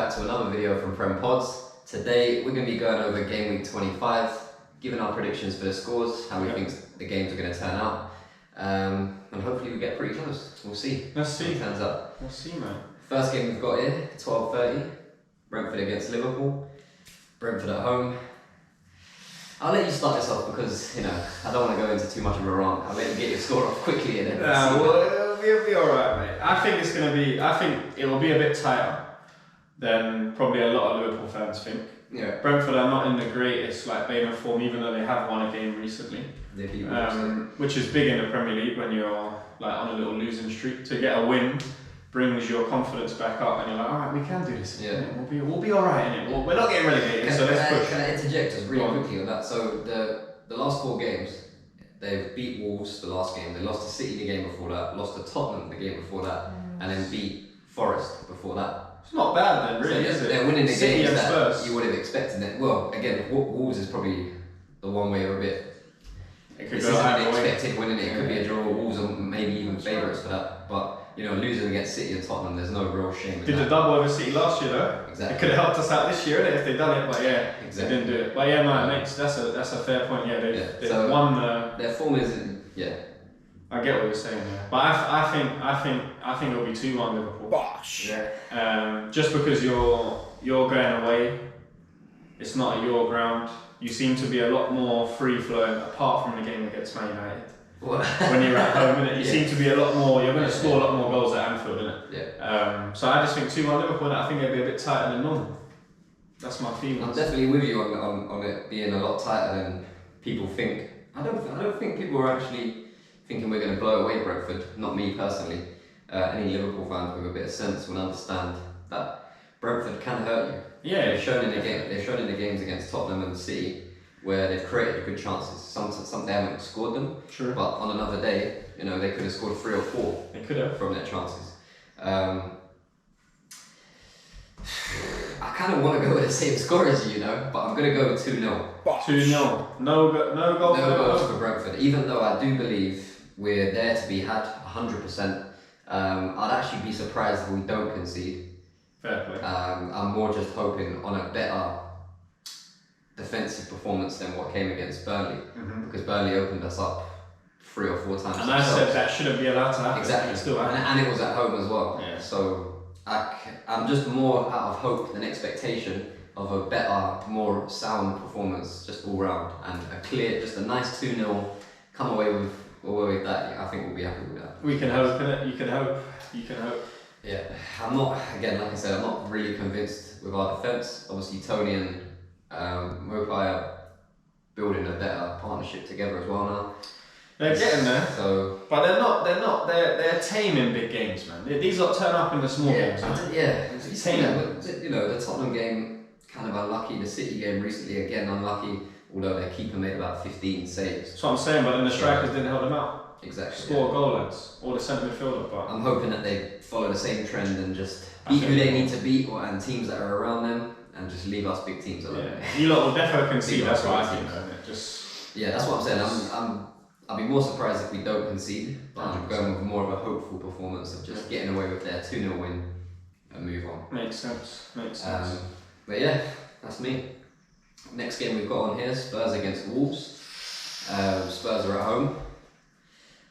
back to another video from PremPods. Today we're going to be going over game week 25, giving our predictions for the scores, how we think the games are going to turn out, and hopefully we get pretty close. We'll see. Let's see. How it turns out. Let's see, man. First game we've got here, 12:30, Brentford against Liverpool. Brentford at home. I'll let you start this off because, I don't want to go into too much of a rant. I'll let you get your score off quickly and then It'll be alright, mate. I think it will be a bit tighter than probably a lot of Liverpool fans think. Yeah. Brentford are not in the greatest vein of form, even though they have won a game recently. They beat which is big in the Premier League when you're on a little losing streak. To get a win brings your confidence back up, and you're like, alright, we can do this. Yeah. We'll be alright in it. We're not getting relegated, so let's push. Can I interject just really quickly on that? So the last 4 games, they've beat Wolves the last game, they lost to City the game before that, lost to Tottenham the game before that, and then beat Forest before that. It's not bad then, really, is it? They're winning the City games and that Spurs. you would have expected. Well, again, Wolves is probably the one way a bit. It could This go isn't either way. expected winning it. It could be a draw. Wolves are maybe even favourites for that. But losing against City and Tottenham, there's no real shame in Did that. the double over City last year though? Exactly. It could have helped us out this year, innit, if they'd done it, but yeah, Exactly. they didn't do it. But yeah, no, it makes that's a fair point. Yeah, they've So won the. Their form is I get what you're saying there, but I think it'll be 2-1 Liverpool. Bosh. Yeah. Just because you're going away, it's not at your ground. You seem to be a lot more free flowing, apart from the game against Man United. What? When you're at home, innit? You Yeah. seem to be a lot more. You're going to score a lot more goals at Anfield, innit? Yeah. So I just think 2-1 Liverpool. I think they'll be a bit tighter than normal. That's my feeling. I'm definitely with you on it being a lot tighter than people think. I don't think people are actually thinking we're going to blow away Brentford. Not me personally. Any Liverpool fans with a bit of sense will understand that Brentford can hurt you. Yeah, They've shown in the games against Tottenham and City where they've created good chances. Some they haven't scored them. True. But on another day, they could have scored 3 or 4. They could have. From their chances. I kind of want to go with the same score as you, but I'm going to go 2-0. 2-0. No goal. No goals for Brentford. Even though I do believe we're there to be had 100%, I'd actually be surprised if we don't concede. Fair play. I'm more just hoping on a better defensive performance than what came against Burnley, because Burnley opened us up 3 or 4 times. And I said that shouldn't be allowed to happen. Exactly. It's still happening. And it was at home as well. Yeah. So I'm just more out of hope than expectation of a better, more sound performance just all round, and just a nice 2-0, come away with that. I think we'll be happy with that. We can hope, innit? You can hope. Yeah, I'm not, again, like I said, I'm not really convinced with our defence. Obviously Tony and Mopai are building a better partnership together as well now. They're getting there. So, But they're tame in big games, man. These lot turn up in the small games. It's tame. The Tottenham game, kind of unlucky. The City game recently, again, unlucky. Although their keeper made about 15 saves. That's what I'm saying, but then the strikers didn't help them out. Exactly. Score a goal, lads. Or the centre midfielder, but I'm hoping that they follow the same trend and just beat who they need to beat, and teams that are around them, and just leave us big teams alone. yeah. You lot will definitely concede. That's what I think. Yeah, that's what I'm saying. I'll be more surprised if we don't concede, but I'm going with more of a hopeful performance of just getting away with their 2-0 win and move on. Makes sense. But yeah, that's me. Next game we've got on here, Spurs against Wolves. Spurs are at home.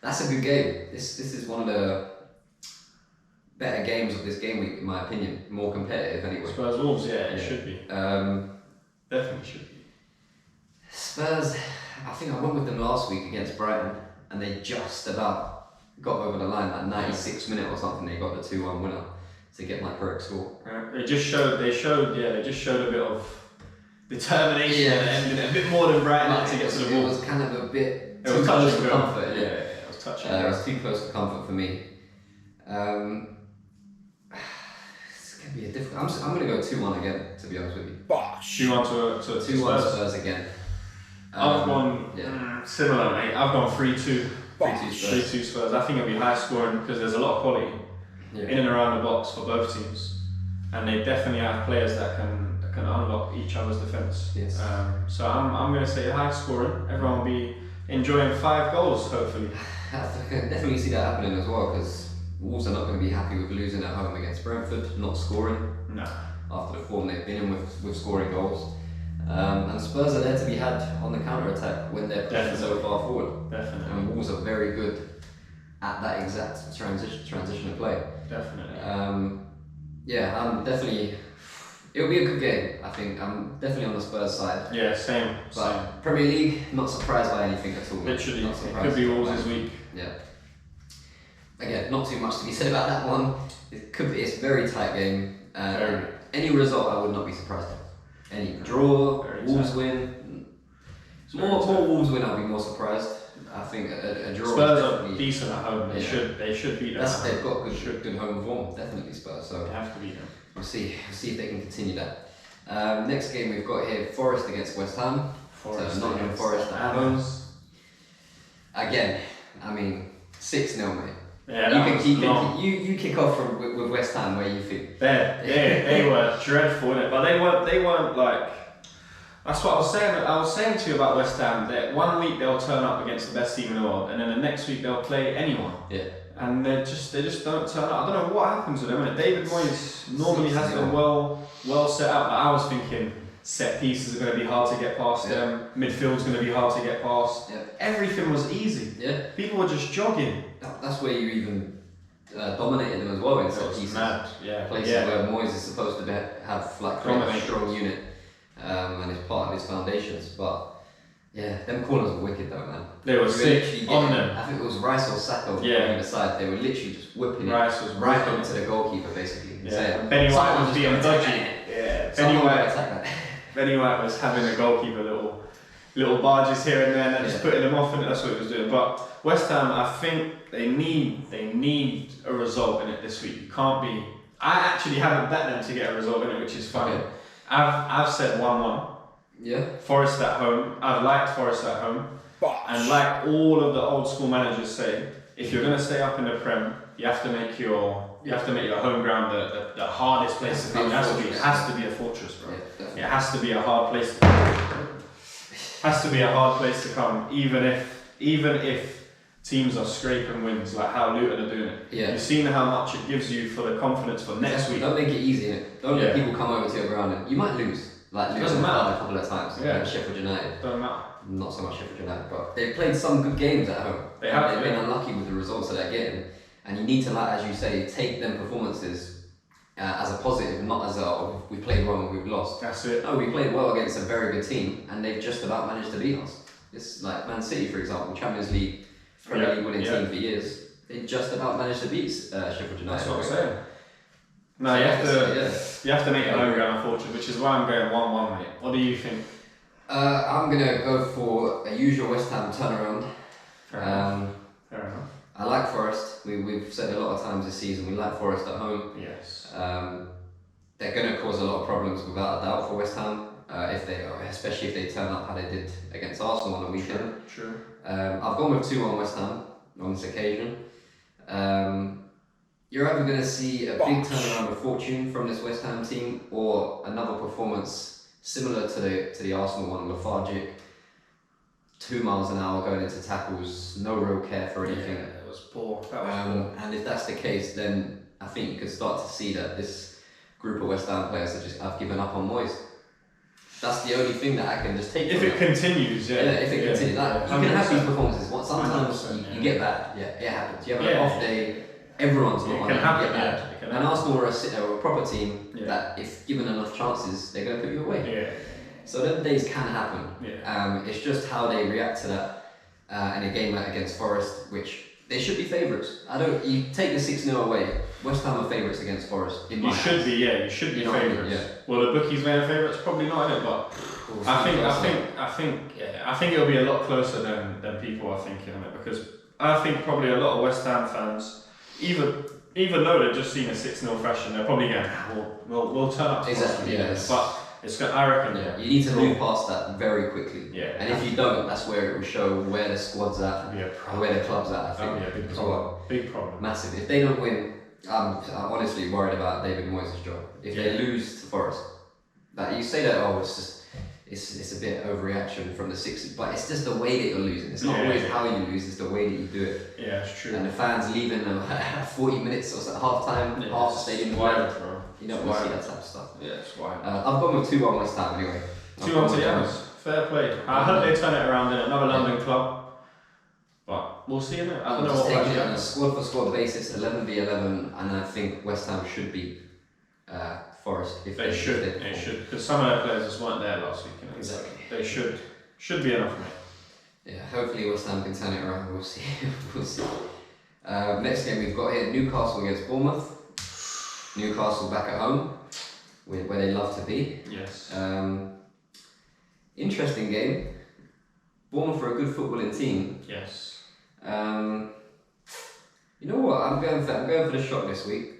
That's a good game. This is one of the better games of this game week, in my opinion. More competitive anyway. Spurs Wolves, it should be. Definitely should be. Spurs, I think I went with them last week against Brighton, and they just about got over the line. That 96th minute or something, they got the 2-1 winner to get my correct score. They just showed a bit of determination and a bit more than Brighton to get to the ball. It was kind of a bit too close for comfort. Yeah, it was touching. It was too close for comfort for me. It's gonna be a difficult. I'm gonna go 2-1 again, to be honest with you. Bosh. 2-1 to 2-1 Spurs again. I've gone similar, mate. I've gone 3-2. 3-2 Spurs. 3-2 Spurs. I think it'll be high scoring because there's a lot of quality in and around the box for both teams, and they definitely have players that can unlock each other's defence. Yes. So I'm going to say high scoring. Everyone will be enjoying 5 goals, hopefully. I can definitely see that happening as well, because Wolves are not going to be happy with losing at home against Brentford, not scoring. No. after the form they've been in with scoring goals. And Spurs are there to be had on the counter-attack when they're pushing so far forward. Definitely. And Wolves are very good at that exact transition of play. Definitely. I'm definitely. It'll be a good game. I think I'm definitely on the Spurs side. Yeah, same. Premier League, not surprised by anything at all. Literally, it could be Wolves this week. Yeah. Again, not too much to be said about that one. It's a very tight game. Any result, I would not be surprised at. Any draw, Wolves win. More Wolves win, I'll be more surprised. I think a draw. Spurs are decent at home. They should beat them. They've got good home form. Definitely Spurs. So they have to beat them. We'll see if they can continue that. Next game we've got here: Forest against West Ham. Nottingham Forest at home. Again, I mean 6-0, mate. Yeah, you kick off with West Ham where you think. They were dreadful, innit? But they weren't like. That's what I was saying. I was saying to you about West Ham that one week they'll turn up against the best team in the world, and then the next week they'll play anyone. Yeah. And they just don't turn up. I don't know what happens to them. And David Moyes normally has them well set up. Like I was thinking set pieces are going to be hard to get past them. Midfield's going to be hard to get past. Yeah. Everything was easy. Yeah. People were just jogging. That's where you even dominated them as well in set pieces. Mad. Places where Moyes is supposed to have like a strong unit, and it's part of his foundations. But yeah, them corners were wicked though, man. They were sick on them. I think it was Rice or Saka on either side. They were literally just whipping Rice was right onto the goalkeeper basically. Yeah. Benny White was being dodgy. Yeah. Benny White was having a goalkeeper little barges here and there, and just putting them off, and that's what he was doing. But West Ham, I think they need a result in it this week. You can't be. I actually haven't bet them to get a result in it, which is funny. Okay. I've said 1-1. Yeah. Forest at home. I've liked Forest at home. And like all of the old school managers say, if you're going to stay up in the Prem, you have to make your home ground the hardest place to be. It has to be a fortress, bro. Yeah, it has to be a hard place to come. Has to be a hard place to come, even if teams are scraping wins, like how Luton are doing it. Yeah. You've seen how much it gives you for the confidence for next week. Don't make it easy, innit? Don't let people come over to your ground and you might lose. Like doesn't matter. A couple of times. Yeah. Sheffield United. Doesn't matter. Not so much Sheffield United, but they've played some good games at home. They've been unlucky with the results that they're getting, and you need to, like as you say, take them performances as a positive, not as we played wrong and we've lost. That's it. No, we played well against a very good team, and they've just about managed to beat us. It's like Man City, for example, Champions League, Premier League winning team for years. They just about managed to beat Sheffield United. That's what I'm saying. No, you have to make it home ground, unfortunately, which is why I'm going 1-1, mate. What do you think? I'm gonna go for a usual West Ham turnaround. Fair enough. I like Forest. We've said a lot of times this season we like Forest at home. Yes. They're gonna cause a lot of problems without a doubt for West Ham. Especially if they turn up how they did against Arsenal on the weekend. True. I've gone with 2-1 West Ham on this occasion. You're either going to see a big turnaround of fortune from this West Ham team, or another performance similar to the Arsenal one, lethargic, 2 miles an hour going into tackles, no real care for anything. Yeah, it was poor. And if that's the case, then I think you could start to see that this group of West Ham players have given up on Moyes. That's the only thing that I can just take. If it continues, if it continues, like, you can have these performances. Sometimes you get bad. Yeah, it happens. You have an off day. Everyone's not on it. You get bad. And Arsenal are a proper team that, if given enough chances, they're going to put you away. Yeah. So them days can happen. Yeah. It's just how they react to that in a game against Forest, which they should be favourites. You take the 6-0 away. West Ham are favourites against Forest. You should be favourites. Yeah. Well, the bookies made favourites, probably not in it, but I think it'll be a lot closer than people are thinking on it, because I think probably a lot of West Ham fans, even though they've just seen a 6-0 thrashing, they're probably going, we'll turn up. Exactly. But it's I reckon. Yeah. You need to move past that very quickly. Yeah. And if you don't, that's where it will show where the squad's at, or where the club's at. I think. That'll be a big problem. Big problem. Massive. If they don't win, I'm honestly worried about David Moyes' job. If they lose to Forest, you say that it's just it's a bit overreaction from the 60s, but it's just the way that you're losing. It's not always how you lose, it's the way that you do it. Yeah, it's true. And the fans leaving them at 40 minutes or so, half time, half the stadium. Wild, bro. You don't want to see that type of stuff. Yeah, it's wild. I've gone with 2-1 West Ham anyway. 2-1 to the Hammers. Fair play. I hope they turn it around in another London club. But we'll see in it. I don't know just what taking it on a happens. squad for squad basis, 11v11, and I think West Ham should beat Forest if They should. if They should. Because some of their players just weren't there last week. You know? Exactly. They should. Should be enough, mate. Yeah, hopefully West Ham can turn it around. We'll see. We'll see. Next game we've got here: Newcastle against Bournemouth. Newcastle back at home, where they love to be. Yes. Interesting game. Bournemouth are a good footballing team. Yes. You know what? I'm going for the shock this week.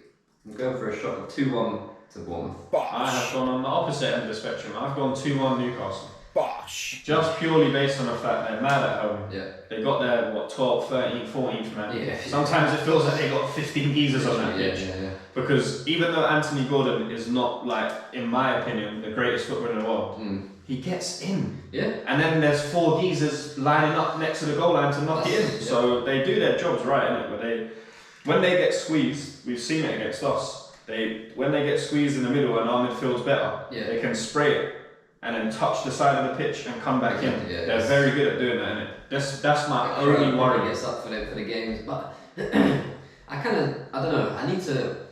I'm going for a shock of 2-1 to Bournemouth. I have gone on the opposite end of the spectrum. I've gone 2-1 Newcastle. Bosh. Just purely based on the fact they're mad at home. Yeah. They got their 12th, 13th, 14th man. Yeah. Sometimes it feels like they got 15 geezers on that pitch. Yeah. Because even though Anthony Gordon is not, like, in my opinion, the greatest footballer in the world, he gets in. Yeah. And then there's 4 geezers lining up next to the goal line to knock it in. Yeah. So they do their jobs right, innit? But when they get squeezed, we've seen it against us. When they get squeezed in the middle and our midfield's better, they can spray it and then touch the side of the pitch and come back in. Yeah, They're very good at doing that, innit? That's my only worry. Gets up for the games, but I don't know. I need to.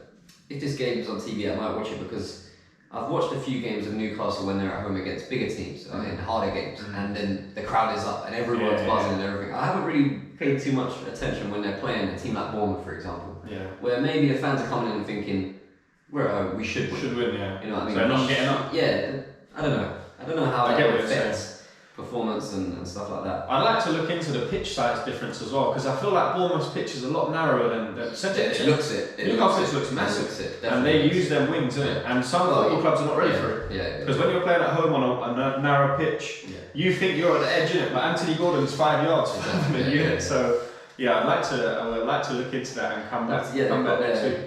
If this game is on TV, I might watch it because I've watched a few games of Newcastle when they're at home against bigger teams in harder games, and then the crowd is up and everyone's buzzing and everything. I haven't really paid too much attention when they're playing a team like Bournemouth, for example, where maybe the fans are coming in and thinking, "We're at home, we should win." Should win, yeah. You know what I mean? So they're not getting up. Yeah, I don't know. I don't know how I that get what you're affects performance and stuff like that. I'd like to look into the pitch size difference as well, because I feel like Bournemouth's pitch is a lot narrower than the centre pitch. It looks it. Newcastle's looks massive, and they use their wings, innit? And some football clubs are not ready for it. Yeah. Because when you're playing at home on a narrow pitch, you think you're at the edge, innit? But Anthony Gordon's 5 yards further than you. So yeah, I would like to look into that and come back next week.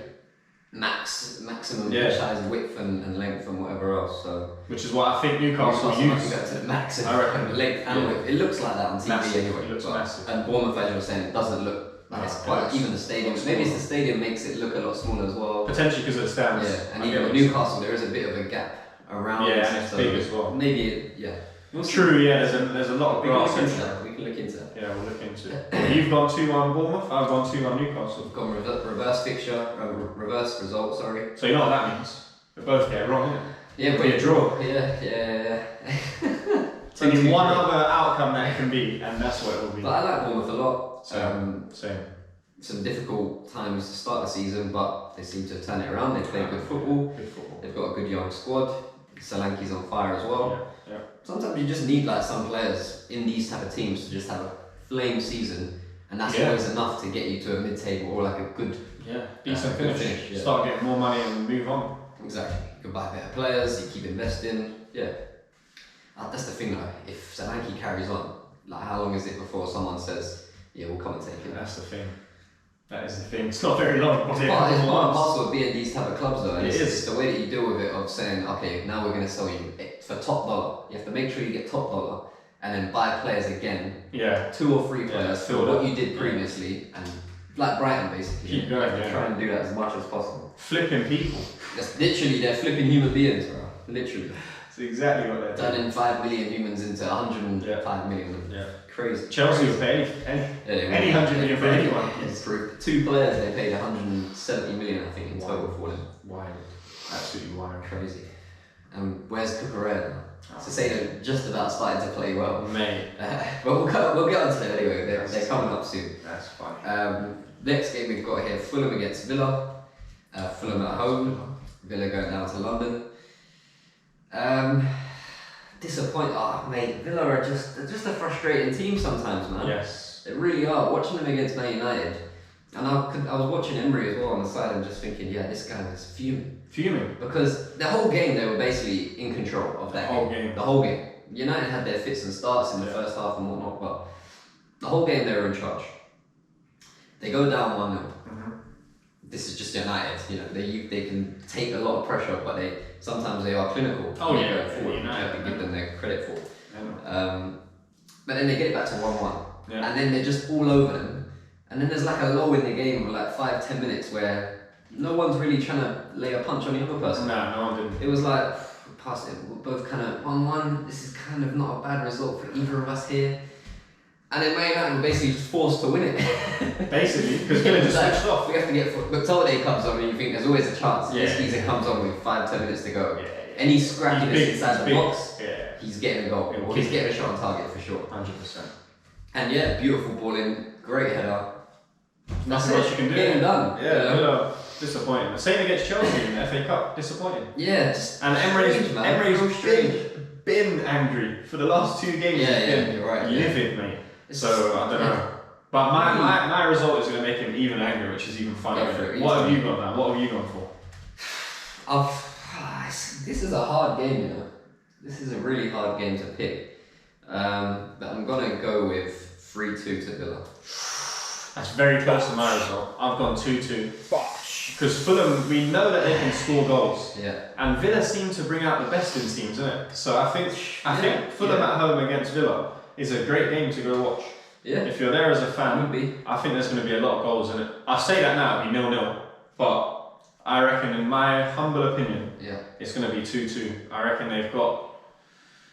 Maximum pitch size, width and length and whatever else. So which is what I think Newcastle might use. go to the maximum. I reckon length and width. It looks like that on TV massive. anyway. It looks massive. And Bournemouth, as you were saying, it doesn't look like it's quite. Even the stadium. Maybe it's the stadium makes it look a lot smaller as well. Potentially because of the stands. Yeah, and even with Newcastle, there is a bit of a gap around. Yeah, and it's big as well. Maybe True. Yeah, there's a lot of grass. We can look into that. Yeah, we'll look into it. You've gone 2-1 Bournemouth, I've gone 2-1 Newcastle. We've gone reverse fixture, reverse result, sorry. So you know what that means? We both get it wrong, innit? Yeah, but a draw. Yeah. So you need one other outcome that it can be, and that's what it will be. But I like Bournemouth a lot. Same. Some difficult times to start the season, but they seem to have turned it around. They play good football. They've got a good young squad. Solanke's on fire as well. Yeah. Sometimes you just need like some players in these type of teams to just have a flame season, and that's always enough to get you to a mid-table or like a good, decent finish. Start getting more money and move on. Exactly. You can buy better players. You keep investing. Yeah. That's the thing though. If Solanke carries on, like how long is it before someone says, "Yeah, we'll come and take him"? That's the thing. That is the thing. It's not very long. It's part and parcel of being these type of clubs though. And It is. It's the way that you deal with it of saying, okay, now we're going to sell you for top dollar. You have to make sure you get top dollar and then buy players again. Yeah. 2 or 3 players for filled what up. you did previously and like Brighton basically. Keep going, Try and do that as much as possible. Flipping people. That's literally, they're flipping human beings, bro. Literally. That's exactly what they're doing. Turning 5 million humans into 105 million. Yeah. Crazy. Chelsea will pay any 100 million for anyone. It's for 2 players, they paid 170 million, I think, in total for them. Wild. Absolutely wild. Crazy. Where's Cucurella now? To say they're just about starting to play well. Mate. But we'll get onto them anyway. They're coming up soon. That's fine. Next game we've got here: Fulham against Villa. Fulham at home. Villa going down to London. Disappointed. Oh, mate, Villa are just a frustrating team sometimes, man. Yes. They really are. Watching them against Man United, and I was watching Emery as well on the side and just thinking, yeah, this guy is fuming. Because the whole game they were basically in control of that game. The whole game. United had their fits and starts in the first half and whatnot, but the whole game they were in charge. They go down 1-0. This is just United, you know. They can take a lot of pressure, but sometimes they are clinical. Oh yeah, going forward, you have to give them their credit for. But then they get it back to 1-1, and then they're just all over them. And then there's like a lull in the game of like 5-10 minutes where no one's really trying to lay a punch on the other person. No one didn't. It was like, past it, we're both kind of 1-1. This is kind of not a bad result for either of us here. And then Man United were basically just forced to win it. Basically, because Villa just switched off. We have to get McTominay comes on, and you think there's always a chance. Yeah. This geezer comes on with 5-10 minutes to go. Any scrappiness inside the box, he's getting a goal. Or he's getting a shot on target for sure. 100%. And beautiful ball in, great header. Nothing else you can do. Getting done. Yeah, Villa disappointing. Same against Chelsea in the FA Cup, disappointing. Yeah, just and Emery's been angry for the last 2 games. Yeah, you're right. Livid, mate. So I don't know. But my result is going to make him even angrier, which is even funnier. What have you got now? What have you gone for? This is a hard game, you know. This is a really hard game to pick. But I'm going to go with 3-2 to Villa. That's very close to my result. I've gone 2-2. Because Fulham, we know that they can score goals. Yeah. And Villa seem to bring out the best in teams, isn't it? So I think Fulham at home against Villa is a great game to go watch. Yeah. If you're there as a fan, I think there's going to be a lot of goals in it. I say that now, it'll be 0-0. But I reckon, in my humble opinion, it's going to be 2-2. I reckon they've got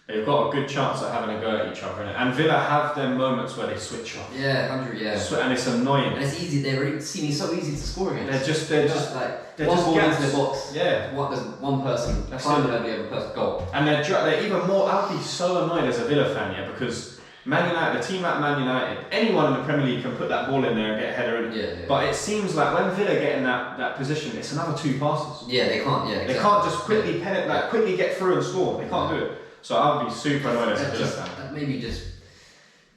a good chance at having a go at each other in it. And Villa have their moments where they switch off. Yeah, 100, And it's annoying. And it's easy, they're so easy to score against. They're just one ball into the box. Yeah. There's one person climbing over the other person's goal. And they're even more, I'd be so annoyed as a Villa fan, because Man United, a team like Man United, anyone in the Premier League can put that ball in there and get a header in. Yeah. But it seems like when Villa get in that position, it's another 2 passes. Yeah, they can't. Yeah, They can't just quickly quickly get through and score. They can't do it. So I would be super annoyed as a Villa fan. That maybe just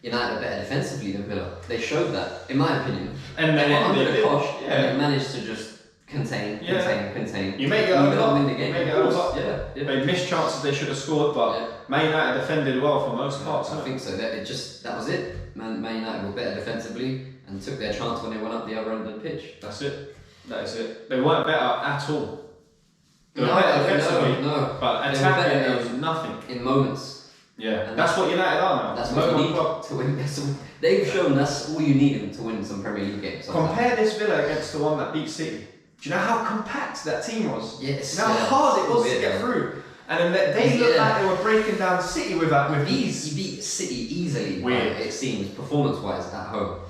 United are better defensively than Villa. They showed that, in my opinion. And they then under the cosh, and they managed to just contain. You make it over. Win the game. They missed chances they should have scored, but Man United defended well for most parts. I think so. That was it. Man United were better defensively and took their chance when they went up the other end of the pitch. That's it. That is it. They weren't better at all. They were No, better defensively, no. But attacking there was nothing. In moments. Yeah, and that's what United are now. That's what you need to win. They've shown that's all you need to win some Premier League games. Compare this Villa against the one that beat City. Do you know how compact that team was? Yes. You know how hard it was to get through. And then they looked like they were breaking down City with ease. You beat City easily, Weird. It seems, performance-wise at home.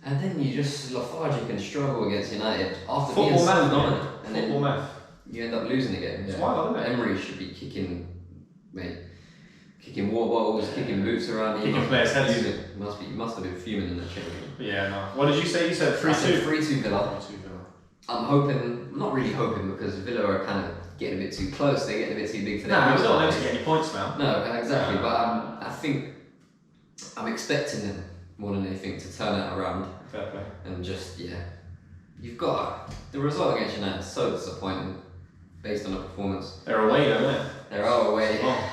And then you just lethargic and struggle against United after being so dominant. And then you end up losing again. It's wild, isn't it? Emery should be kicking water bottles, kicking boots around. Kicking players' heads. You must have been fuming in the change room. Yeah, no. What did you say? You said 3-2? I said 3-2 Villa. I'm hoping, not really hoping, because Villa are kind of getting a bit too close. They're getting a bit too big for their we're not meant to get any points now. No, exactly. But I think I'm expecting them more than anything to turn it around. Fair play. And just you've got the result against United is so disappointing based on the performance. They're away, though, isn't it? They're all away. Oh.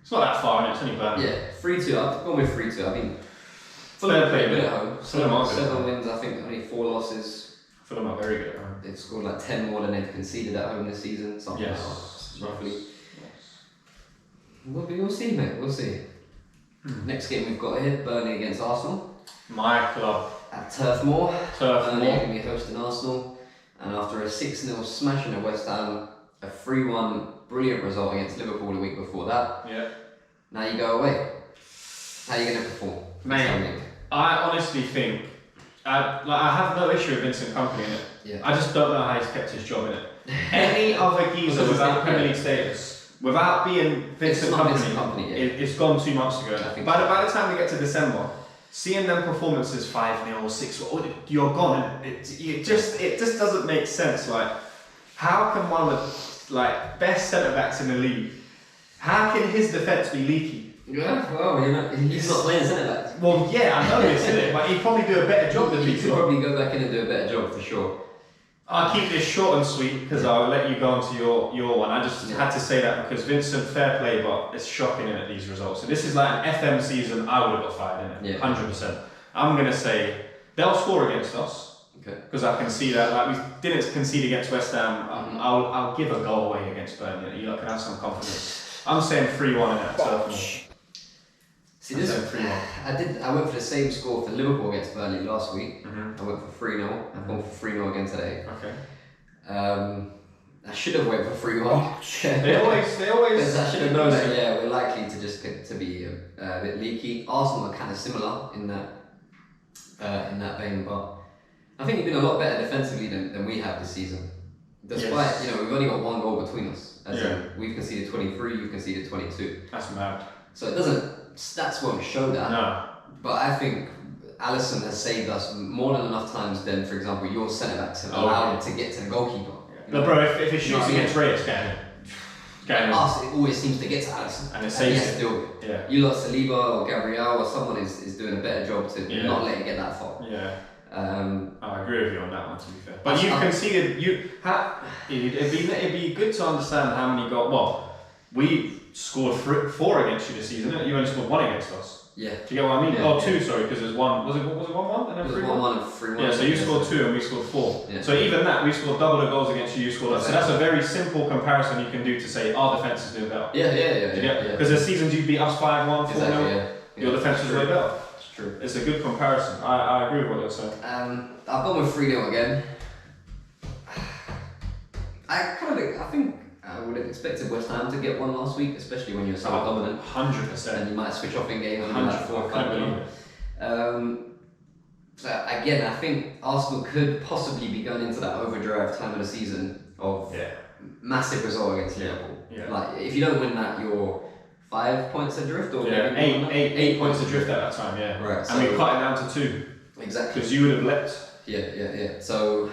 It's not that far, it's only bad. Yeah, 3-2. I've gone with 3-2. I mean, Fulham play good at home. Fulham 7 wins. I think only 4 losses. Fulham are very good at home. They've scored like 10 more than they've conceded at home this season. Something like that, roughly. Yes. We'll see, mate. We'll see. Next game we've got here: Burnley against Arsenal. My club. At Turf Moor. Burnley are going to be hosting Arsenal, and after a 6-0 smashing at West Ham, a 3-1 brilliant result against Liverpool the week before that. Yeah. Now you go away. How are you going to perform? Mate, I honestly think I have no issue with Vincent Kompany in it. Yeah. I just don't know how he's kept his job in it. Any other geezer without Premier League status, without being Vincent Kompany, it's gone 2 months ago. By the time we get to December, seeing them performances 5-0, 6-0, you're gone. It just doesn't make sense. Like, how can one of the best centre backs in the league, how can his defence be leaky? Yeah, well, he's not playing centre back. Well, yeah, I know this, isn't it? But he'd probably do a better job than me. He could probably go back in and do a better job for sure. I'll keep this short and sweet because I'll let you go on to your one. I just had to say that because Vincent, fair play, but it's shocking at these results. So this is like an FM season. I would have got fired in it, 100%. I'm gonna say they'll score against us. Okay. Because I can see that, like, we didn't concede against West Ham. I'll give a goal away against Burnley. You lot can have some confidence. I'm saying 3-1 in that. See, this I went for the same score for Liverpool against Burnley last week. I went for 3-0. I've gone for 3-0 again today. Okay. I should have went for 3-1. They always. I should have known that. Yeah, we're likely to just to be a bit leaky. Arsenal are kind of similar in that vein, but I think we've been a lot better defensively than we have this season. Despite we've only got 1 goal between us. As in, we've conceded 23, you've conceded 22. That's mad. So it doesn't. Stats won't show that. No. But I think Alisson has saved us more than enough times than, for example, your centre backs have allowed him to get to the goalkeeper. But bro, if it shoots against Reyes, get him. Us, it always seems to get to Alisson. And it saves it. Yeah. You lot, Saliba or Gabriel or someone is doing a better job to not let it get that far. Yeah. I agree with you on that one, to be fair. But you've conceded. It'd be good to understand how many goals. Well, we scored 4 against you this season. You only scored 1 against us. Yeah. Do you get what I mean? Yeah, 2, sorry, because there's 1. Was it 1-1 and then 3-1? 1-1 and 3-1. Yeah, so you scored 2 and we scored 4. Yeah. So even that, we scored double the goals against you. You scored us. So that's a very simple comparison you can do to say our defense is doing better. Yeah. Because there's seasons you beat us 5-1, 4-0. Exactly, Your defense was way better. It's true. It's a good comparison. I agree with what you're saying. I've gone with 3-0 again. I think I would have expected West Ham to get 1 last week, especially when you're so dominant. 100%. And you might switch off in game and 100%. I believe it. So again, I think Arsenal could possibly be going into that overdrive time of the season of massive result against Liverpool. Yeah. Like if you don't win that, you're 5 points adrift, or eight points adrift at that time. Yeah. Right. And so we cut it down to 2. Exactly. Because you would have leapt. Yeah. So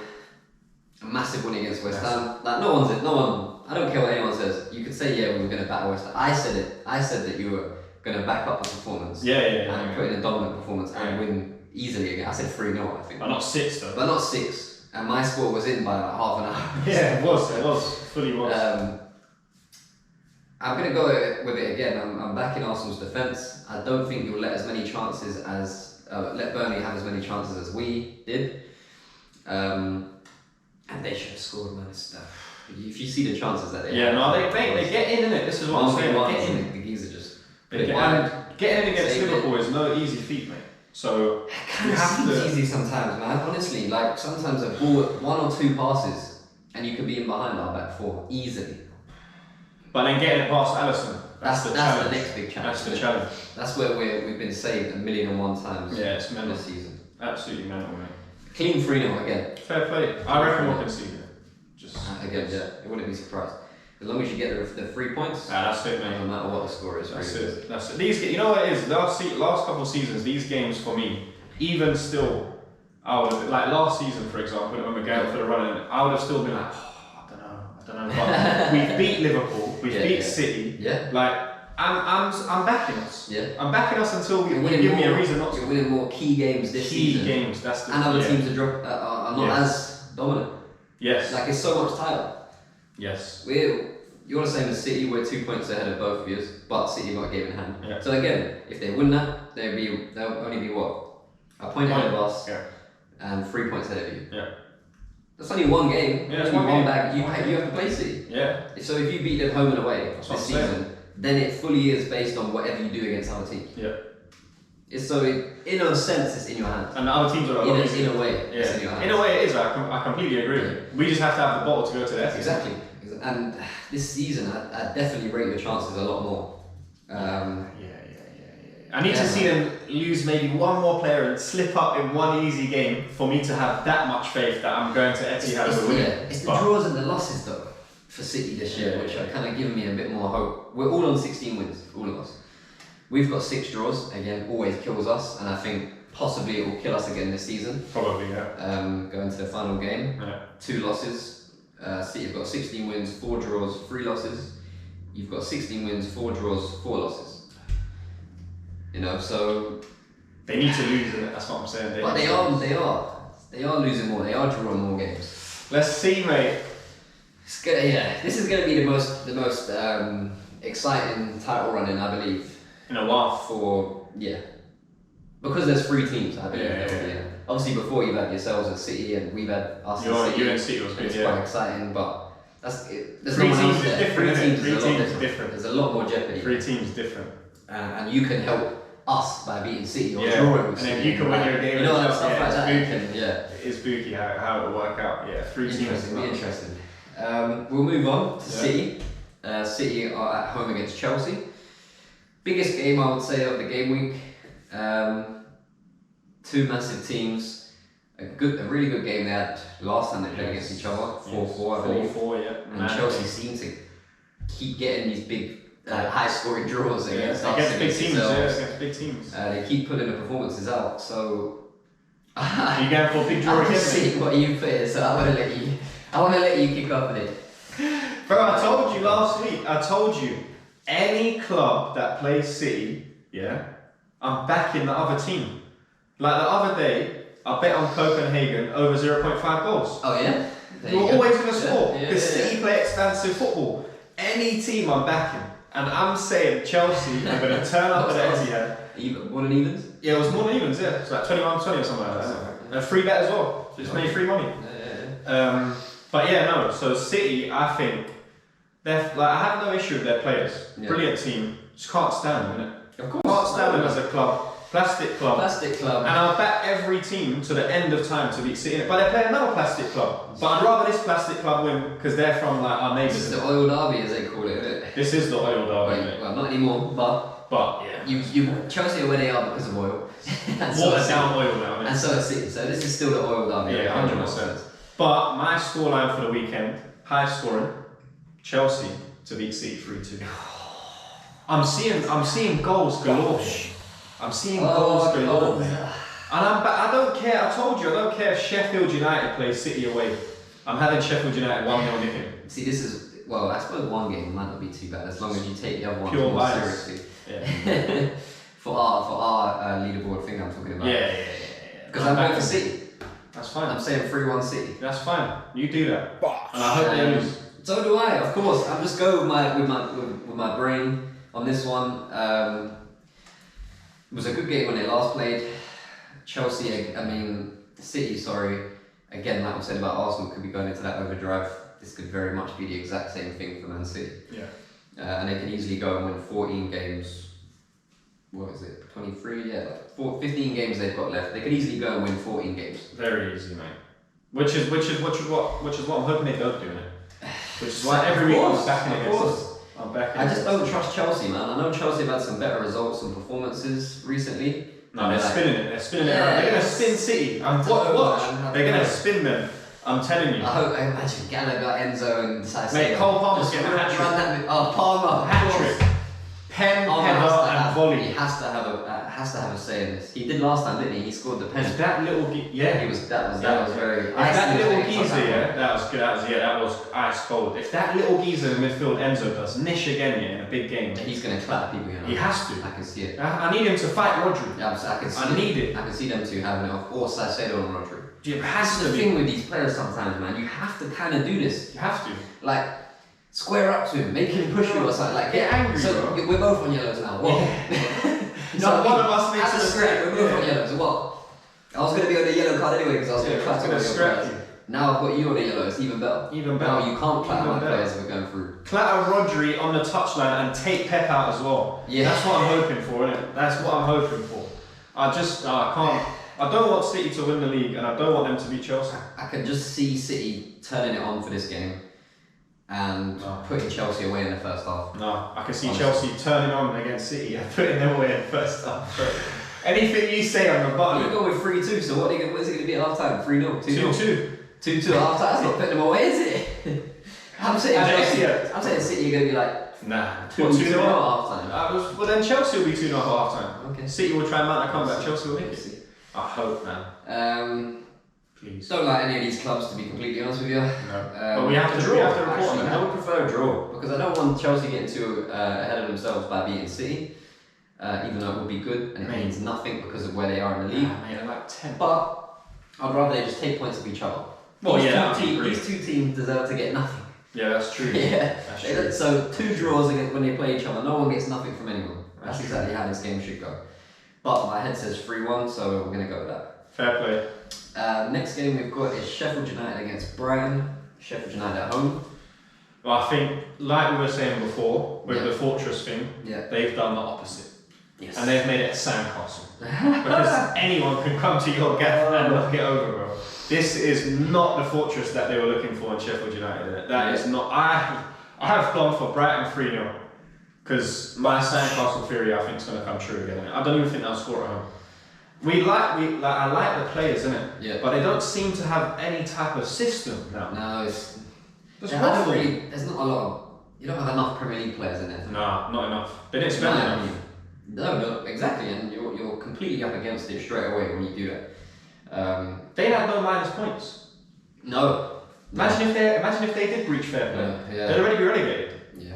a massive win against West Ham. Like no one. I don't care what anyone says. You could say we were going to battle West Ham. I said it. I said that you were going to back up the performance. And put in a dominant performance and win easily again. I said 3-0, I think. But not 6 though. But not 6. And my score was in by like half an hour. Yeah, it was. Fully was. I'm going to go with it again. I'm backing Arsenal's defence. I don't think you'll let as many chances as let Burnley have as many chances as we did. And they should have scored, man. If you see the chances that they have, they get in it. This is what I'm saying. The geese are just getting in against Liverpool is no easy feat, mate. So it's easy sometimes, man. Honestly, like sometimes a ball, 1 or 2 passes, and you could be in behind our back 4 easily. But then getting it past Alisson, that's the next big challenge. That's the challenge. That's where we've been saved 1,000,001 times. Yeah, it's mental. This season. Absolutely mental, mate. Clean 3-0 again. Fair play. I reckon we'll concede it. Again, it wouldn't be surprised. As long as you get the 3 points, that's it, mate. No matter what the score is. That's it. You know what it is? Last couple of seasons, these games for me, even still, I would have, like last season, for example, when we were going for the run, I would have still been like, I don't know. But we beat Liverpool, we beat City. Yeah. Like, I'm backing us. Yeah. I'm backing us until you give me a reason not to. You're winning more key games this season. Key games. That's the. And other teams are not as dominant. Yes. Like it's so much tighter. Yes. You're the same as City. We're 2 points ahead of both of you, but City got a game in hand. Yeah. So again, if they win that, they'll only be what? A point ahead of us. Yeah. And 3 points ahead of you. Yeah. That's only 1 game. Yeah, it's only one game. bag. You have to play City. Yeah. So if you beat them home and away this season, then it fully is based on whatever you do against other teams. Yeah. In a sense, it's in your hands. And the other teams are a lot easier. In a way, it's in your hands. In a way, it is. I completely agree with you. We just have to have the bottle to go to the Etihad. Exactly. And this season, I definitely rate your chances a lot more. I need to see them lose maybe 1 more player and slip up in 1 easy game for me to have that much faith that I'm going to Etihad with winning. It's the draws and the losses though for City this year, which are kind of giving me a bit more hope. We're all on 16 wins, all of us. We've got 6 draws. Again, always kills us, and I think possibly it will kill us again this season. Probably, yeah. Going to the final game, 2 losses. City have got 16 wins, 4 draws, 3 losses. You've got 16 wins, 4 draws, 4 losses. So they need to lose, and that's what I'm saying. They are losing more. They are drawing more games. Let's see, mate. This is gonna be the most exciting title running, I believe, in a while. Because there's 3 teams, I believe. Obviously, before you've had yourselves at City and we've had us at City. You and City was good, It's yeah. quite exciting, but there's Three no one teams else is there. different, Three isn't it? teams is a Three lot teams is different. different. There's a lot more jeopardy. 3 teams different. And you can help us by beating City or Yeah. drawing And with then City. you can win your game. You know, and stuff like that. It's You spooky. can, yeah. It is spooky how it will work out. Yeah, 3 teams. Interesting, be interesting. We'll move on to City. City are at home against Chelsea. Biggest game I would say of the game week. 2 massive teams. A really good game they had last time they played against each other. 4-4, I believe. 4-4, yeah. And Chelsea seem to keep getting these big, high-scoring draws against us. Against big teams. themselves. Yeah, against big teams. They keep putting the performances out. So Are you going for a big draw I'm again? seeing what you put in, so I want to let you kick off with it. Bro, I told you last week. I told you, any club that plays City, yeah, I'm backing the other team. Like the other day, I bet on Copenhagen over 0.5 goals. Oh yeah? There You're you go. always going to score Yeah, because City play expansive football. Any team I'm backing, and I'm saying Chelsea are going to turn up at Etihad. Even more than evens? Yeah, it was more than evens. Yeah, it's like 21-20 or something like that. And a free bet as well. Just made free money. But yeah, no. So City, I think they're like I have no issue with their players. Yeah. Brilliant team. Just can't stand them, innit? Of course. Can't stand them as a club. Plastic club. Plastic club. And I'll back every team to the end of time to beat City. But they're playing another plastic club. But I'd rather this plastic club win because they're from like our This neighbours. is the oil derby, as they call it, isn't it? This is the oil derby, innit? Well, not anymore, but yeah. Chelsea are where they are because of oil. And so Watered is down City. oil now, innit? And so is City. So this is still the oil derby. Yeah, 100%. But my scoreline for the weekend, high scoring, Chelsea to beat City 3-2. I'm seeing goals galore. I'm seeing goals galore. And I don't care. I told you I don't care if Sheffield United plays City away. I'm having Sheffield United 1-0 nipping. See, this is I suppose one game might not be too bad as long as you take the other one Pure more bias. seriously. Yeah. for our leaderboard thing I'm talking about. Yeah. Because I'm going for City. That's fine. I'm saying 3-1 City. That's fine. You do that. And I hope they lose. So do I, of course. I'm just going with my brain on this one. It was a good game when they last played. City, sorry. Again, like I said about Arsenal, could be going into that overdrive. This could very much be the exact same thing for Man City. Yeah. And they can easily go and win 14 games. What is it? 23? Yeah, 15 games they've got left. They could easily go and win 14 games. Very easy, mate. Which is what I'm hoping they don't do, innit? Which is why every week I'm backing against us. I'm backing. I just don't trust Chelsea, man. I know Chelsea have had some better results and performances recently. No, they're spinning it. They're spinning it Yeah, around. They're going to yes. spin City. I And don't know, watch. man. They're going to spin them. I'm telling you. I imagine Gallagher, Enzo, and Caicedo. Mate, Cole Palmer's Just getting a hat-trick. run that. Oh, Palmer, Hat of course. trick. Pen, Palmer header, has to and have- volley. He has to have a say in this. He did last time, didn't he? He scored the pen. Is that little That was very. If that little geezer, yeah. that was good. That was ice cold. If that little geezer in midfield Enzo does niche again, in a big game, He's gonna clap people. You know. he has to. I can see it. I need him to fight Rodri. Yeah, I can see. I need it. I can see them two having it off. Or Caicedo and Rodri. It has That's to the be. thing with these players sometimes, man. You have to kind of do this. You have to. Like, square up to him, make him push you or something. Like, Get angry, so bro. we're both on yellows now. What? Not one of us makes as a a scrap. We're both on yellows. What? I was gonna be on a yellow card anyway because I was gonna clap gonna on your scrap players. you. Now I've got you on a yellow. It's even better. Even better. Now you can't clap Even my better. players if we're going through. Clatter Rodri on the touchline and take Pep out as well. Yeah. That's what I'm hoping for, innit? That's what I'm hoping for. I can't. I don't want City to win the league, and I don't want them to beat Chelsea. I can just see City turning it on for this game and putting Chelsea away in the first half. No, I can see Honestly. Chelsea turning on against City and putting them away in the first half. Anything you say on the You button. go with 3-2, so what is it going to be at half time? 3-0? 2-0? 2-2. 2-2 at half time? That's not putting them away, is it? I'm saying And Chelsea. Etihad. I'm saying City are going to be like Nah. 2-0 at 2-0. half time. Well then Chelsea will be 2-0 at half time. Okay. City will try and mount a comeback, Chelsea will nick it. See. I hope, man. Please. Don't like any of these clubs, to be completely honest with you. No. But we have to draw. we have to report Actually, on I that. would prefer a draw because I don't want Chelsea getting too ahead of themselves by beating City, even though it would be good and it means nothing because of where they are in the league. Mate, they're like 10. But I'd rather they just take points of each other. Well, These yeah, two I agree. these two teams deserve to get nothing. Yeah, that's true. Yeah. That's true. So 2 draws against when they play each other. No one gets nothing from anyone. That's That's exactly how this game should go. But my head says 3-1, so we're gonna go with that. Fair play. Next game we've got is Sheffield United against Brighton. Sheffield United at home. Well, I think, like we were saying before, with the Fortress thing, they've done the opposite. Yes. And they've made it a sandcastle. Because anyone can come to your gaff and knock it over, bro. This is not the fortress that they were looking for in Sheffield United. That is not. I have gone for Brighton 3-0. Because my sandcastle theory, I think, is going to come true again. I don't even think they'll score at home. I like the players, innit? Yeah. But they don't seem to have any type of system now. No, it's. There's not a lot of. You don't have enough Premier League players in there. No, not enough. They didn't spend enough. No, exactly, and you're completely up against it straight away when you do that. They had no minus points. No. Imagine if they did breach fair play. Yeah. They'd already be relegated. Yeah.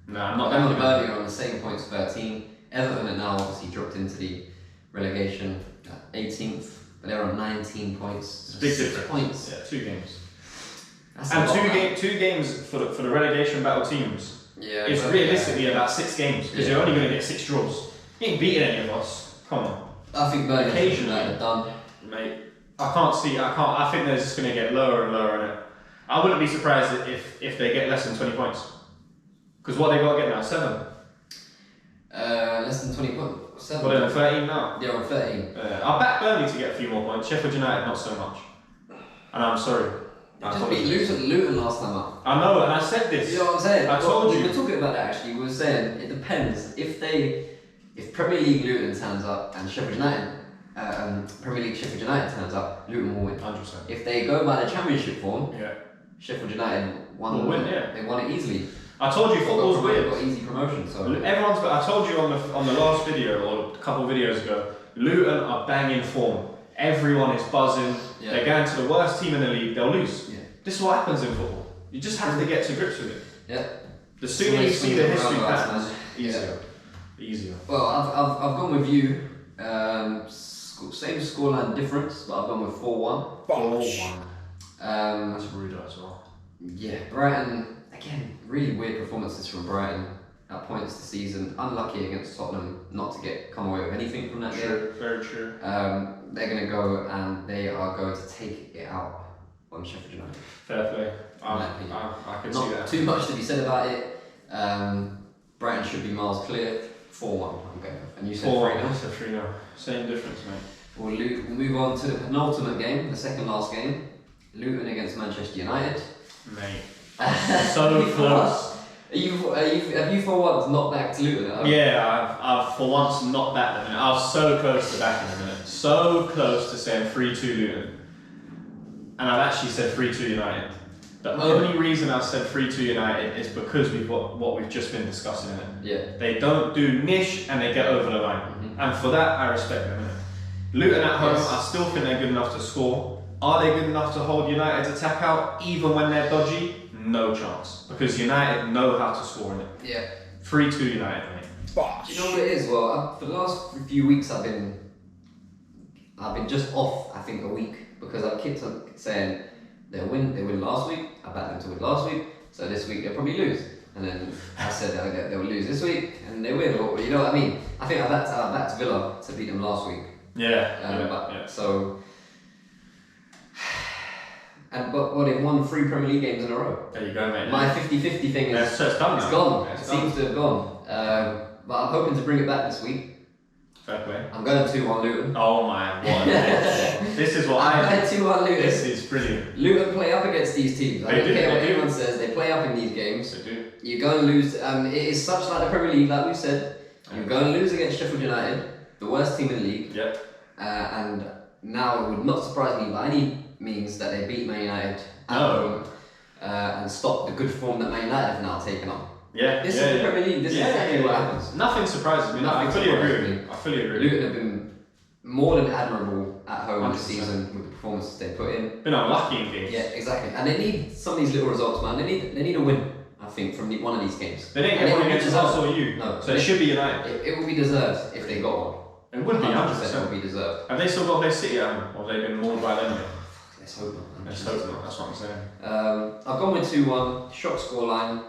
Nah, not Them that. and Burnley are on the same points, 13. Everton are now obviously dropped into the relegation at 18th, but they're on 19 points. It's a big 6 difference. points. Yeah, 2 games. That's And two games for the relegation battle teams. Yeah. It's realistically about 6 games because you're only going to get 6 draws. You ain't beating any of us. Come on. I think Burnley Occasionally are done. Mate, I think they're just going to get lower and lower in it. I wouldn't be surprised if they get less than 20 points. Because what they got to get now? 7. Less than 20 points. 7. Well, they're on 13 now. They're on 13. I'll back Burnley to get a few more points. Sheffield United, not so much. And I'm sorry. They just beat Luton last time up. I know, and I said this. You know what I'm saying? I told you. We were talking about that actually. We were saying it depends. If Premier League Luton turns up and Sheffield United, Premier League Sheffield United turns up, Luton will win. 100%. If they go by the Championship form, Sheffield United will win. Yeah. They won it easily. I told you football's weird. Got easy promotion. So everyone's got. I told you on the last video or a couple of videos ago. Luton are banging form. Everyone is buzzing. Yeah. They're going to the worst team in the league. They'll lose. Yeah. This is what happens in football. You just have to get to grips with it. Yeah. The sooner you see the history patterns, easier. Well, I've gone with you. Same scoreline difference, but I've gone with 4-1. 4-1. That's rude as well. Yeah, Brighton. Again, really weird performances from Brighton at points this season. Unlucky against Tottenham not to come away with anything from that game. Very true. They're going to go and they are going to take it out on Sheffield United. Fair play. I can see that. Not too much to be said about it. Brighton should be miles clear. 4-1, I'm going. And you said 3-0? I said 3-0. Same difference, mate. We'll move on to the penultimate game, the second last game. Luton against Manchester United. Mate. So close. Have you for once not backed Luton? Yeah, I've for once not backed them. I was so close to backing them. So close to saying 3-2 Luton. And I've actually said 3-2 United. The only reason I've said 3-2 United is because we've got what we've just been discussing in it. Yeah. They don't do niche and they get over the line. Mm-hmm. And for that, I respect them. Luton at home, I still think they're good enough to score. Are they good enough to hold United's attack out even when they're dodgy? No chance. Because United know how to score in it. Yeah. 3-2 United, mate. Do you know what it is? Well, for the last few weeks I've been just off, I think, a week because I kept on saying they win last week, I backed them to win last week, so this week they'll probably lose. And then I said they will lose this week and they win, or you know what I mean? I think I backed Villa to beat them last week. Yeah. So but they've won 3 Premier League games in a row. There you go, mate. My 50-50 thing is so it's done now. Gone. Yeah, it seems to have gone. But I'm hoping to bring it back this week. Fair play. I'm going 2-1 Luton. Oh my god. This is what I'm going 2-1 Luton. This is brilliant. Luton play up against these teams. I don't care what anyone says, they play up in these games. They do. You're going to lose. It is such like the Premier League, like we said. You're going to lose against Sheffield United, the worst team in the league. Yep. And now it would not surprise me by any means that they beat Man United at home and stop the good form that Man United have now taken on. Yeah. This is the Premier League. This is exactly what happens. Nothing surprises me. I fully agree. Luton have been more than admirable at home 100%. this season with the performances they put in. Been unlucky in games. Yeah, exactly. And they need some of these little results, man. They need a win, I think, from one of these games. They didn't get one against us or you. No. So it should be United. It would be deserved if they got one. It would be 100%. It would be deserved. Have they still got to play City at home? Or have they been mauled by them? Let's hope not. Let's hope not. That's what I'm saying. I've gone with 2-1. Shock scoreline.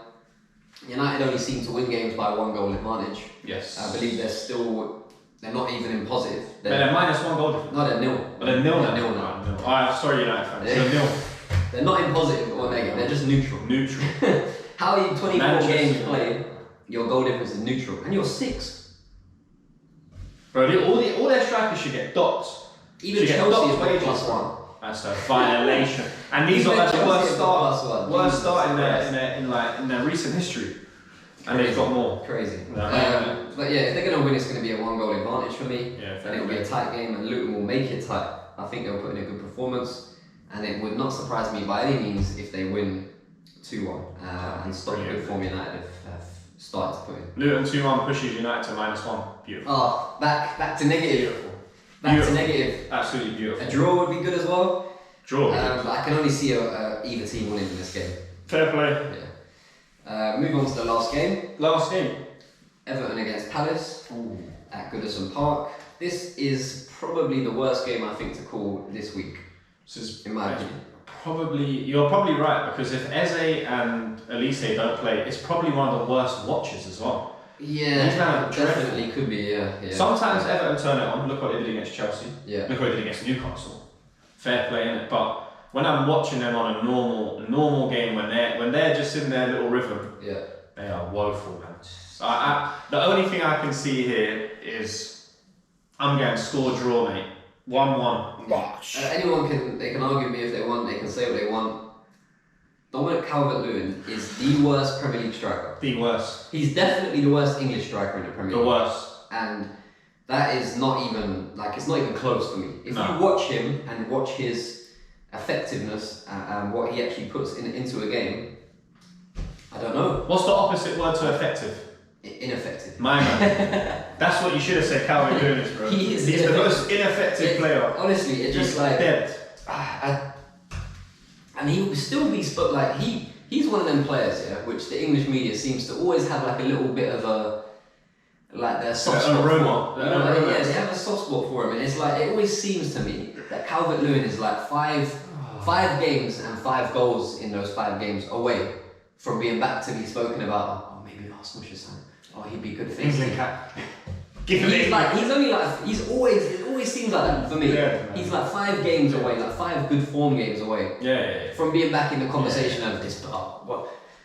United only seem to win games by 1 goal advantage. Yes. I believe they're still They're not even in positive. They're minus 1 goal difference. No, they're nil. They're nil now. Nil now. Nil. Sorry, United fans. They're nil. They're not in positive or negative. They're just neutral. Neutral. How are you 24 games played? Your goal difference is neutral, and you're 6. Bro, all their strikers should get dots. Even Chelsea is +1. That's a violation. And these are like the worst start in their recent history. And they've got more. Crazy. But yeah, if they're going to win, it's going to be a 1-goal advantage for me. Yeah, then it'll be a tight game, and Luton will make it tight. I think they'll put in a good performance, and it would not surprise me by any means if they win 2-1 and stop the good form United have started to put in. Luton 2-1 pushes United to -1. Beautiful. Oh, back to negative. Back to negative. Absolutely beautiful. A draw would be good as well. Draw. But I can only see either team winning in this game. Fair play. Yeah. Move on to the last game. Last game. Everton against Palace at Goodison Park. This is probably the worst game I think to call this week. This is, in my opinion. You're probably right, because if Eze and Elise don't play, it's probably one of the worst watches as well. Yeah, definitely could be. Yeah. Sometimes Everton turn it on. Look what they did against Chelsea. Yeah. Look what they did against Newcastle. Fair play, innit? But when I'm watching them on a normal game, when they're just in their little rhythm, they are woeful, man. The only thing I can see here is I'm going score draw, mate. 1-1. Anyone can argue with me if they want. They can say what they want. Dominic Calvert-Lewin is the worst Premier League striker. The worst. He's definitely the worst English striker in the Premier League. The worst. And that is not even it's not even close for me. If you watch him and watch his effectiveness and what he actually puts into a game, I don't know. What's the opposite word to effective? Ineffective. My man. That's what you should have said. Calvert-Lewin is, bro. He's the most ineffective player. Honestly, it's just dead. And he will still be he's one of them players, which the English media seems to always have a little bit of their soft spot aroma. They have a soft spot for him, and it's it always seems to me that Calvert-Lewin is five games and 5 goals in those 5 games away from being back to be spoken about. Oh, maybe Arsenal should sign. Oh, he'd be good for England cap. It always seems like that for me. Yeah, he's 5 games away, 5 good form games away. Yeah. From being back in the conversation over this.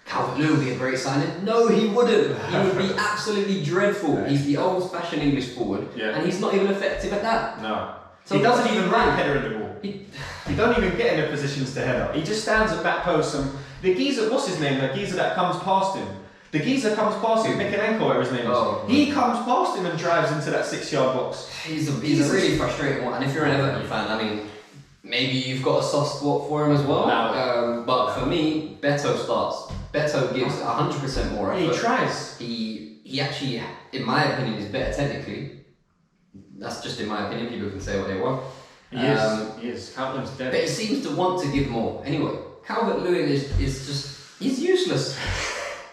Calvert-Lewin would be a great signing. No, he wouldn't. He would be absolutely dreadful. He's the old-fashioned English forward, and he's not even effective at that. No. So he doesn't even rank header in the ball. He don't even get in the positions to header. He just stands at back post, and the geezer, what's his name? The geezer that comes past him. The geezer comes past him, Mikalenko, whatever his name is. He comes past him and drives into that 6-yard box. He's a really frustrating one. And if you're an Everton fan, I mean, maybe you've got a soft spot for him as well. But for me, Beto starts. Beto gives 100% more effort. He tries. He actually, in my opinion, is better technically. That's just in my opinion. People can say what they want. He is. Calvert-Lewin's dead. But he seems to want to give more. Anyway, Calvert-Lewin is just... He's useless.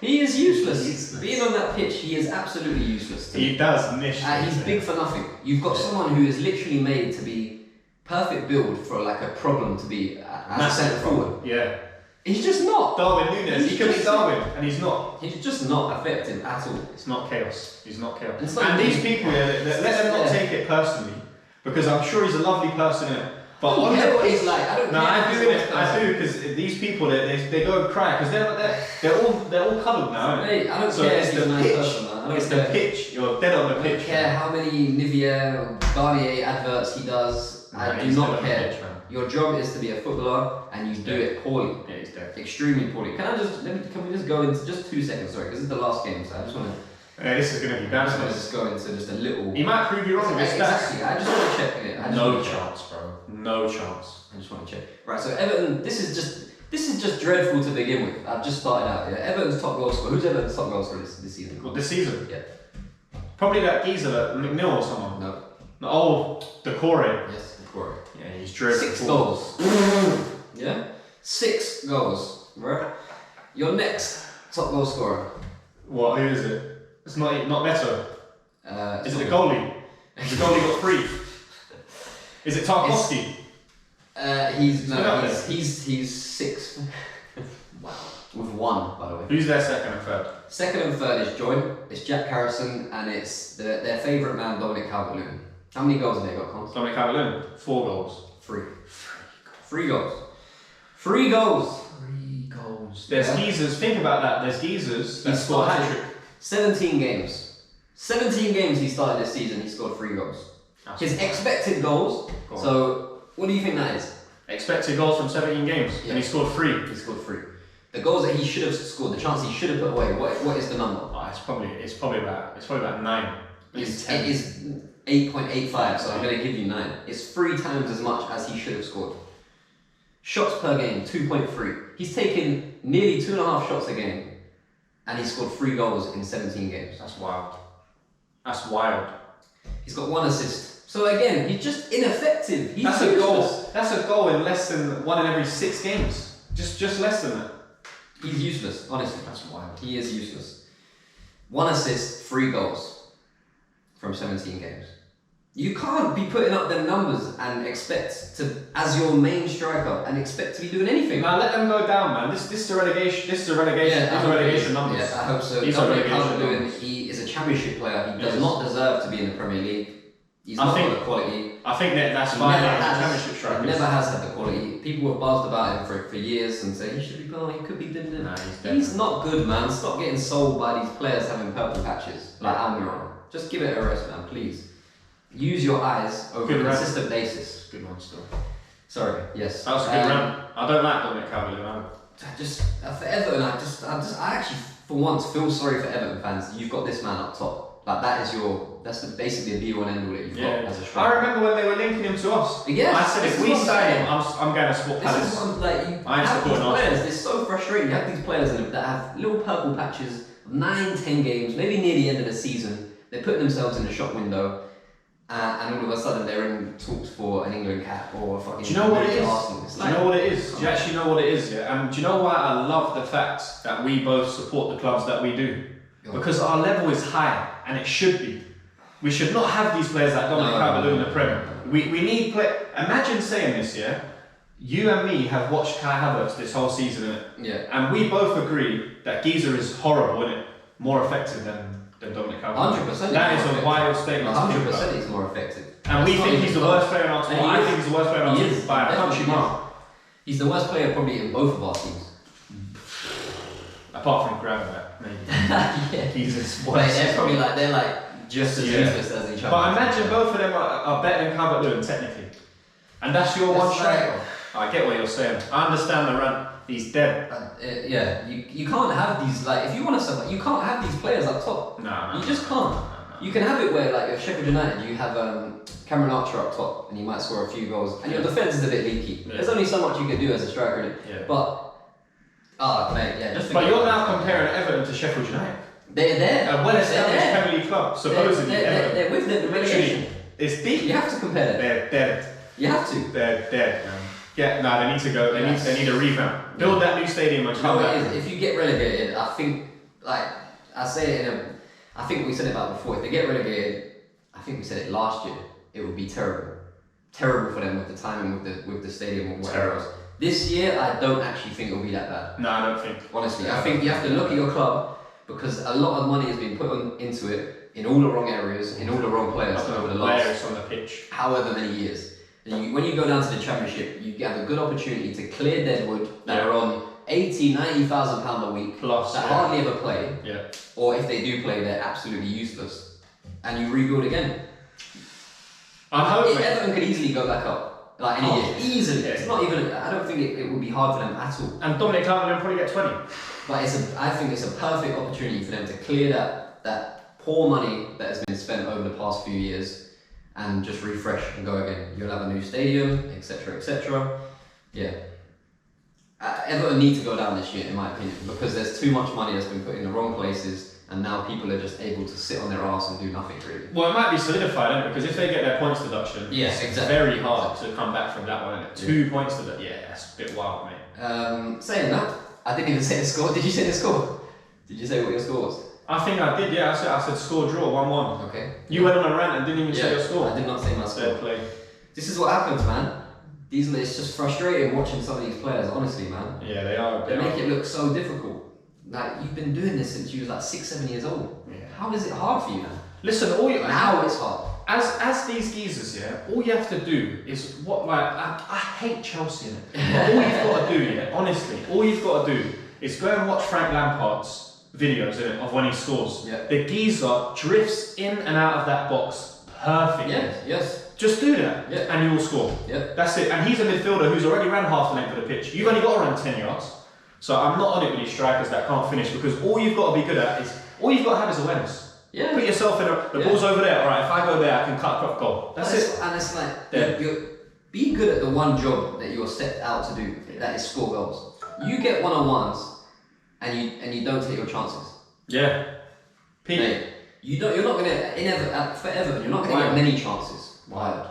He is useless. Being on that pitch, he is absolutely useless. He does miss. He's big for nothing. You've got someone who is literally made to be perfect build for a problem to be as a centre forward. Yeah. He's just not. Darwin Núñez. He could be Darwin, and he's not. He's just not effective at all. It's not chaos. He's not chaos. And these people, let them not take it personally, because I'm sure he's a lovely person. But I don't care what he's like. I don't care. I do, because these people they go and cry because they're all coloured now. Mate, I don't care if he's a nice person, man. It's the pitch. You're dead on the pitch. I don't care how many Nivea or Garnier adverts he does. I do not care. Your job is to be a footballer, and you do it poorly. Yeah, he's dead. Extremely poorly. Can we just go into just 2 seconds? Sorry, because this is the last game, so I just want to. Yeah, this is going to be bad. I just want to just go into just a little. He might prove you wrong. Exactly. I just want to check it. No chance, bro. No chance. I just want to check. Right. So Everton. This is just dreadful to begin with. I've just started out. Yeah. Everton's top goal scorer. Who's Everton's top goal scorer this season? What, this season? Yeah. Probably that geezer, McNeil or someone. No. Oh, Decore. Yes, Decore. Yeah, he's dreadful. 6 goals. Yeah. 6 goals. Right. Your next top goal scorer. What? Who is it? It's not Neto. Is it the goalie? The goalie got 3. Is it Tarkowski? He's 6th. Wow. With 1, by the way. Who's their second and third? Second and third is joint. It's Jack Harrison, and it's their favourite man, Dominic Calvert-Lewin. How many goals have they got, Cons? Dominic Calvert-Lewin, 4 goals. 3. 3 goals. 3 goals. 3 goals. There's geezers, think about that. There's geezers that score a hat-trick. 17 games. 17 games he started this season, he scored 3 goals. His expected goals, so what do you think that is? Expected goals from 17 games, and he scored 3. He scored 3. The goals that he should have scored, the chance he should have put away, what is the number? Oh, it's probably about 9. It is 8.85, so I'm going to give you 9. It's 3 times as much as he should have scored. Shots per game, 2.3. He's taken nearly 2.5 shots a game, and he scored 3 goals in 17 games. That's wild. That's wild. He's got 1 assist. So again, he's just ineffective. He's That's a goal. That's a goal in less than 1 in every 6 games. Just less than that. He's useless, honestly. That's wild. He is useless. 1 assist, 3 goals from 17 games. You can't be putting up them numbers and expect to, as your main striker, and expect to be doing anything. Man, let them go down, man. This is a relegation. This is a relegation numbers. Yeah, I hope so. These are relegation numbers. He is a championship player. He does not deserve to be in the Premier League. He's not got the quality. I think that's fine. Championship strikers. He never has had the quality. People have buzzed about him for years and say he should be gone. He could be doing it. He's not good, man. Stop getting sold by these players having purple patches like Almiron. Just give it a rest, man, please. Use your eyes over a consistent basis. Good one, still. Sorry, yes. That was a good run. I don't like Dominic Calvert-Lewin. For Everton, I actually, for once, feel sorry for Everton fans. You've got this man up top. Like that's basically a be-all and end-all that you've got as a striker. I remember when they were linking him to us. Yes, I said if we sign him, I'm going to support Palace. This is what I have these players. It's so frustrating. You have these players that have little purple patches, 9, 10 games, maybe near the end of the season. They're putting themselves in the shop window. And all of a sudden they're in talks for an England cap or a fucking. Do you know what it is? Arsenal. Do you know what it is? Do you actually know what it is? Yeah. And do you know why I love the fact that we both support the clubs that we do? Because our level is high, and it should be. We should not have these players like Dominic Calvert-Lewin in the Premier. We need play. Imagine saying this, yeah. You and me have watched Kai Havertz this whole season, innit? Yeah. And we both agree that Geezer is horrible, innit? More effective than Dominic Calvert-Lewin. 100%. That is a wild statement. 100% he's more effective. And we think he's the worst player in our team. I think he's the worst player in our team by a country mile. He's the worst player probably in both of our teams. Apart from Gravenberch, maybe. Yeah. He's his worst. They're like just as useless as each other. But imagine both of them are better than Calvert-Lewin technically. And that's your one striker. I get what you're saying. I understand the run. He's dead. Yeah, you can't have these, like, if you want to survive, you can't have these players up top. No. You just can't. You can have it where, like, at Sheffield United, you have Cameron Archer up top and he might score a few goals, and your defence is a bit leaky. Yeah. There's only so much you can do as a striker, innit? Yeah. But, but you're now comparing Everton to Sheffield United. They're there. A well-established Premier League club, supposedly. They're with the relegation. It's deep. You have to compare them. They're dead. You have to. They're dead, man. Yeah, no, they need to go. They need a revamp. Build that new stadium and come back. If you get relegated, I think, like, I say it I think we said it about before. If they get relegated, I think we said it last year. It would be terrible. Terrible for them with the timing, with the stadium or whatever else. This year, I don't actually think it will be that bad. No, I don't think. Honestly, I think you have to look at your club, because a lot of money has been put into it in all the wrong areas, in all the wrong players over the last on the pitch. However many years. When you go down to the Championship, you have a good opportunity to clear deadwood that are on £80,000-90,000 a week plus that hardly ever play. Yeah. Or if they do play, they're absolutely useless, and you rebuild again. I'm hoping Everton could easily go back up, like any year, easily. It's not even. I don't think it would be hard for them at all. And Dominic Calvert-Lewin probably get 20. But I think it's a perfect opportunity for them to clear that poor money that has been spent over the past few years, and just refresh and go again. You'll have a new stadium, etc., etc. Yeah. Everton need to go down this year, in my opinion, because there's too much money that's been put in the wrong places, and now people are just able to sit on their arse and do nothing really. Well, it might be solidified, isn't it? Because if they get their points deduction, it's very hard to come back from that one, isn't it? 2 points to that. Yeah, that's a bit wild, mate. Saying that, I didn't even say the score. Did you say the score? Did you say what your score was? I think I did, yeah. I said score draw, 1-1. Okay. You went on a rant and didn't even say your score. I did not say my score. Play. This is what happens, man. It's just frustrating watching some of these players, honestly, man. Yeah, they are. They make it look so difficult. Like, you've been doing this since you was like 6-7 years old. Yeah. How is it hard for you now? Listen, Now it's hard. As these geezers, yeah, all you have to do is I hate Chelsea, innit? But all you've got to do, yeah, honestly, all you've got to do is go and watch Frank Lampard's videos, innit, of when he scores. Yeah. The geezer drifts in and out of that box perfectly. Yes. Just do that, Yeah. and you will score. Yeah. That's it. And he's a midfielder who's already ran half the length of the pitch. You've only got to run 10 yards. So I'm not on it with these strikers that can't finish, because all you've got to be good at is, all you've got to have is awareness. Yeah. Put yourself in the ball's over there. All right, if I go there, I can cut across goal. That's it. And it's like, Yeah. be good at the one job that you're set out to do. That is score goals. You get one-on-ones, and you don't take your chances. Yeah. Mate, you're not gonna for Everton. You're not gonna get many chances.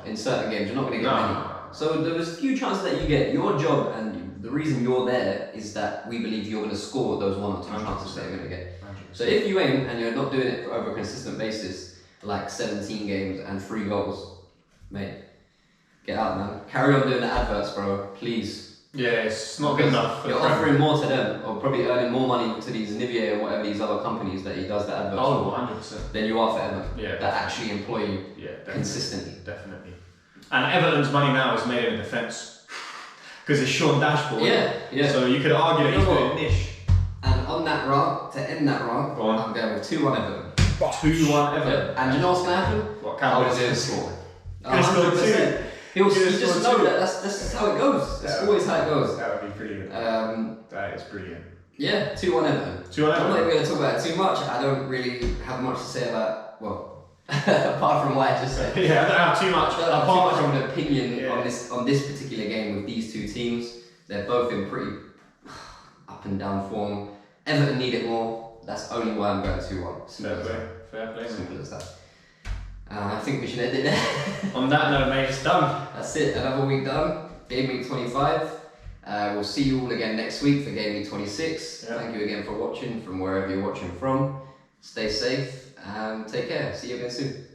In certain games, you're not gonna get many. So there was a few chances that you get. Your job and the reason you're there is that we believe you're gonna score those 1 or 2 chances that you're gonna get. 100%. So if you aim and you're not doing it over a consistent basis, like 17 games and 3 goals, mate, get out, man. Carry on doing the adverts, bro. Please. Yeah, it's not good enough. You're offering more to them, or probably earning more money to these Nivea or whatever these other companies that he does the adverts Oh, for 100%. than you are for Everton. Yeah. That actually employ you Yeah, consistently. Definitely. And Everton's money now is made in the defence. Because it's Sean Dashboard. Yeah. So you could argue that he's doing niche. And on that run, to end that run, Go on. I'm going with 2-1 Everton. 2-1 Everton. And you know what's going to happen? What, Cowboys Gonna is? score. Gonna score 100%. You just know two. that that's how it goes. That's always how it goes. That would be brilliant. That is brilliant. Yeah, 2-1 Everton. 2-1 I'm not Everton. even going to talk about it too much. I don't really have much to say about, well, apart from what I just said. Yeah, I don't have too much. I don't have too Apart much from of an opinion Yeah. on this particular game with these two teams. They're both in pretty up and down form. Everton need it more. That's only why I'm going 2-1. Fair play. Simple as that. I think we should end it there. On that note, mate, it's done. That's it. Another week done. Game week 25. We'll see you all again next week for game week 26. Yeah. Thank you again for watching from wherever you're watching from. Stay safe and take care. See you again soon.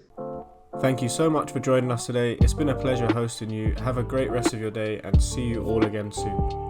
Thank you so much for joining us today. It's been a pleasure hosting you. Have a great rest of your day and see you all again soon.